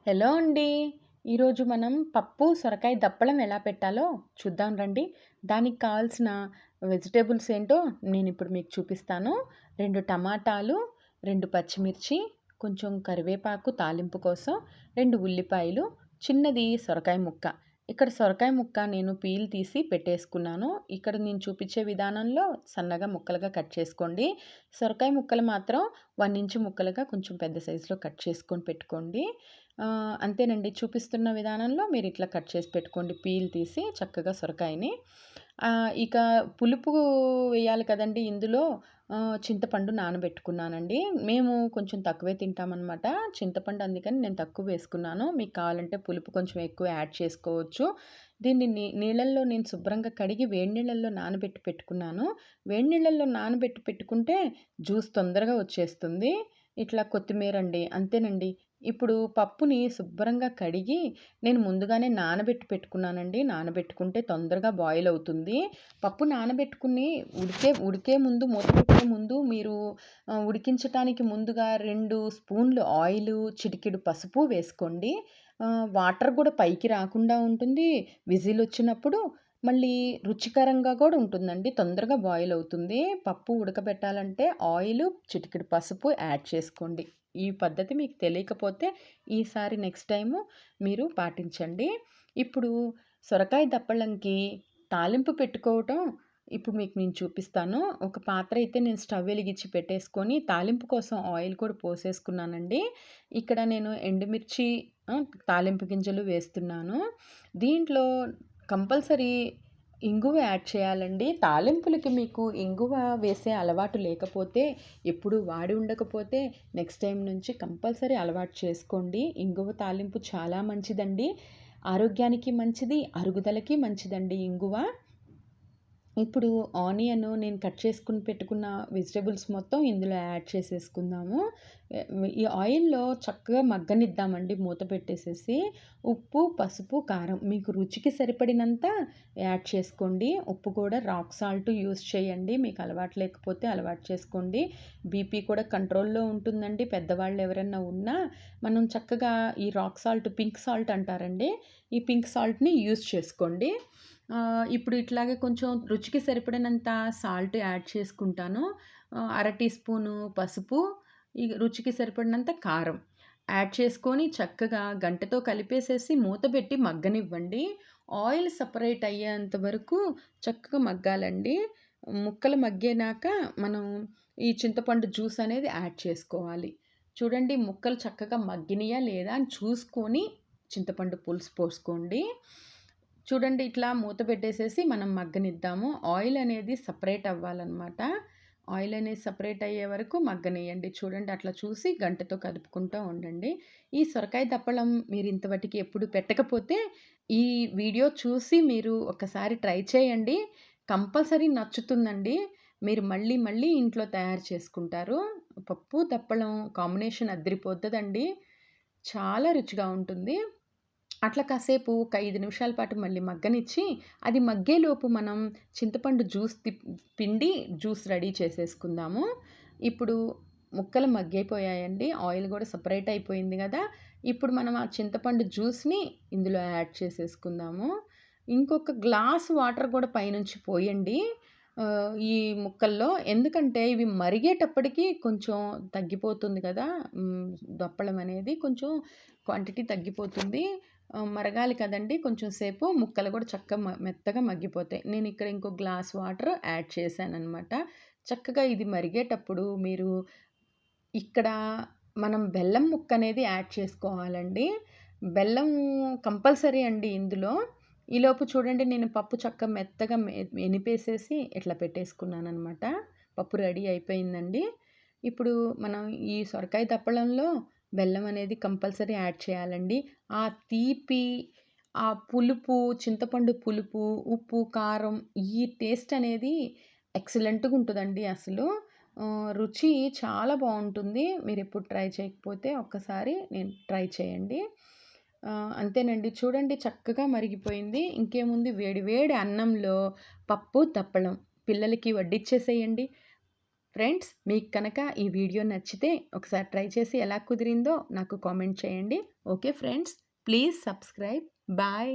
Hello అండి. ఈరోజు మనం పప్పు, సొరకాయ దప్పడం ఎలా పెట్టాలో చూద్దాం రండి. దానికి కావాల్సిన వెజిటబుల్స్ ఏంటో నేనిప్పుడు మీకు చూపిస్తాను. 2 టమాటాలు, 2 పచ్చిమిర్చి, కొంచెం కరివేపాకు తాలింపు కోసం, 2 ఉల్లిపాయలు, చిన్నది సొరకాయ ముక్క. ఇక్కడ సొరకాయ ముక్క నేను పీల్ తీసి పెట్టేసుకున్నాను. ఇక్కడ నేను చూపించే విధానంలో సన్నగా ముక్కలుగా కట్ చేసుకోండి. సొరకాయ ముక్కలు మాత్రం 1 ఇంచు ముక్కలుగా కొంచెం పెద్ద సైజులో కట్ చేసుకొని పెట్టుకోండి. అంతేనండి. చూపిస్తున్న విధానంలో మీరిట్లా కట్ చేసి పెట్టుకోండి పీల్ తీసి చక్కగా సొరకాయని. ఇక పులుపు వేయాలి కదండీ ఇందులో. చింతపండు నానబెట్టుకున్నానండి. మేము కొంచెం తక్కువే తింటామనమాట. చింతపండు అందుకని నేను తక్కువ వేసుకున్నాను. మీకు కావాలంటే పులుపు కొంచెం ఎక్కువ యాడ్ చేసుకోవచ్చు. దీన్ని నీళ్ళల్లో నేను శుభ్రంగా కడిగి వేడి నీళ్ళల్లో నానబెట్టి పెట్టుకున్నాను. వేడి నీళ్ళల్లో నానబెట్టి పెట్టుకుంటే జ్యూస్ తొందరగా వచ్చేస్తుంది. ఇట్లా కొత్తిమీరండి. అంతేనండి. ఇప్పుడు పప్పుని శుభ్రంగా కడిగి నేను ముందుగానే నానబెట్టి పెట్టుకున్నానండి. నానబెట్టుకుంటే తొందరగా బాయిల్ అవుతుంది. పప్పు నానబెట్టుకుని ఉడికే ముందు మూత పెట్టే ముందు మీరు ఉడికించటానికి ముందుగా 2 స్పూన్లు ఆయిలు, చిటికెడు పసుపు వేసుకోండి. వాటర్ కూడా పైకి రాకుండా ఉంటుంది. విజిల్ వచ్చినప్పుడు మళ్ళీ రుచికరంగా కూడా ఉంటుందండి. తొందరగా బాయిల్ అవుతుంది. పప్పు ఉడకబెట్టాలంటే ఆయిలు, చిటికెడు పసుపు యాడ్ చేసుకోండి. ఈ పద్ధతి మీకు తెలియకపోతే ఈసారి నెక్స్ట్ టైము మీరు పాటించండి. ఇప్పుడు సొరకాయ దప్పలంకి తాలింపు పెట్టుకోవటం ఇప్పుడు మీకు నేను చూపిస్తాను. ఒక పాత్ర అయితే నేను స్టవ్ వెలిగించి పెట్టేసుకొని తాలింపు కోసం ఆయిల్ కూడా పోసేసుకున్నానండి. ఇక్కడ నేను ఎండుమిర్చి, తాలింపు గింజలు వేస్తున్నాను. దీంట్లో కంపల్సరీ ఇంగువ యాడ్ చేయాలండి. తాలింపులకి మీకు ఇంగువ వేసే అలవాటు లేకపోతే, ఎప్పుడు వాడి ఉండకపోతే నెక్స్ట్ టైం నుంచి కంపల్సరీ అలవాటు చేసుకోండి. ఇంగువ తాలింపు చాలా మంచిదండి. ఆరోగ్యానికి మంచిది, అరుగుదలకి మంచిదండి ఇంగువ. ఇప్పుడు ఆనియన్ నేను కట్ చేసుకొని పెట్టుకున్న వెజిటబుల్స్ మొత్తం ఇందులో యాడ్ చేసేసుకుందాము. ఈ ఆయిల్‌లో చక్కగా మగ్గనిద్దామండి మూత పెట్టేసేసి. ఉప్పు, పసుపు, కారం మీకు రుచికి సరిపడినంత యాడ్ చేసుకోండి. ఉప్పు కూడా రాక్ సాల్ట్ యూజ్ చేయండి. మీకు అలవాటు లేకపోతే అలవాటు చేసుకోండి. బీపీ కూడా కంట్రోల్‌లో ఉంటుందండి. పెద్దవాళ్ళు ఎవరైనా ఉన్నా మనం చక్కగా ఈ రాక్ సాల్ట్, పింక్ సాల్ట్ అంటారండి. ఈ పింక్ సాల్ట్‌ని యూజ్ చేసుకోండి. ఇప్పుడు ఇట్లాగే కొంచెం రుచికి సరిపడినంత సాల్ట్ యాడ్ చేసుకుంటాను. అర టీ స్పూను పసుపు, ఈ రుచికి సరిపడినంత కారం యాడ్ చేసుకొని చక్కగా గంటెతో కలిపేసేసి మూతబెట్టి మగ్గనివ్వండి. ఆయిల్ సెపరేట్ అయ్యేంత వరకు చక్కగా మగ్గాలండి. ముక్కలు మగ్గినాక మనం ఈ చింతపండు జ్యూస్ అనేది యాడ్ చేసుకోవాలి. చూడండి ముక్కలు చక్కగా మగ్గినయా లేదా అని చూసుకొని చింతపండు పులుసు పోసుకోండి. చూడండి ఇట్లా మూత పెట్టేసేసి మనం మగ్గనిద్దాము. ఆయిల్ అనేది సెపరేట్ అవ్వాలనమాట. ఆయిల్ అనేది సెపరేట్ అయ్యే వరకు మగ్గనియండి. చూడండి అట్లా చూసి గంటెతో కలుపుకుంటూ ఉండండి. ఈ సొరకాయ దప్పలం మీరు ఇంతవటికి ఎప్పుడు పెట్టకపోతే ఈ వీడియో చూసి మీరు ఒకసారి ట్రై చేయండి. కంపల్సరీ నచ్చుతుందండి. మీరు మళ్ళీ మళ్ళీ ఇంట్లో తయారు చేసుకుంటారు. పప్పు, దప్పలం కాంబినేషన్ అదిరిపోతదండి. చాలా రుచిగా ఉంటుంది. అట్లా కాసేపు ఒక 5 నిమిషాల పాటు మళ్ళీ మగ్గనిచ్చి, అది మగ్గేలోపు మనం చింతపండు జ్యూస్ పిండి జ్యూస్ రెడీ చేసేసుకుందాము. ఇప్పుడు ముక్కలు మగ్గిపోయాయండి. ఆయిల్ గూడా సెపరేట్ అయిపోయింది గదా! ఇప్పుడు మనం ఆ చింతపండు జ్యూస్‌ని ఇందులో యాడ్ చేసేసుకుందాము. ఇంకొక గ్లాస్ వాటర్ గూడా పైనుంచి పోయండి. ఈ ముక్కల్లో. ఎందుకంటే ఇవి మరిగేటప్పటికి కొంచెం తగ్గిపోతుంది గదా! దప్పలం అనేది కొంచెం క్వాంటిటీ తగ్గిపోతుంది. మరగాలి కదండీ! కొంచెం సేపు ముక్కలు గూడా మెత్తగా మగ్గిపోతాయి. నేనిక్కడ ఇంకో గ్లాస్ వాటర్ యాడ్ చేశాననమాట. చక్కగా ఇది మరిగేటప్పుడు మీరు ఇక్కడ మనం బెల్లం ముక్కనేది యాడ్ చేసుకోవాలండి. బెల్లం కంపల్సరీ అండి ఇందులో. ఈలోపు చూడండి నేను పప్పు మెత్తగా ఎనిపేసేసి ఇట్లా పెట్టేసుకున్నాననమాట. పప్పు రెడీ అయిపోయిందండి. ఇప్పుడు మనం ఈ సొరకాయ దప్పడంలో బెల్లం అనేది కంపల్సరీ యాడ్ చేయాలండి. ఆ తీపి, ఆ పులుపు, చింతపండు పులుపు, ఉప్పు, కారం ఈ టేస్ట్ అనేది ఎక్సలెంట్‌గా ఉంటదండి అసలు. రుచి చాలా బావుంటుంది. మీరెప్పుడు ట్రై చేయకపోతే ఒక్కసారి ట్రై చేయండి. అంతేనండి. చూడండి చక్కగా మరిగిపోయింది. ఇంకేముంది వేడి వేడి అన్నంలో పప్పు, దప్పడం పిల్లలకి వడ్డిచ్చేసేయండి. ఫ్రెండ్స్ మీకు కనుక ఈ వీడియో నచ్చితే ఒకసారి ట్రై చేసి ఎలా కుదిరిందో నాకు కామెంట్ చేయండి. Okay friends, please subscribe. Bye.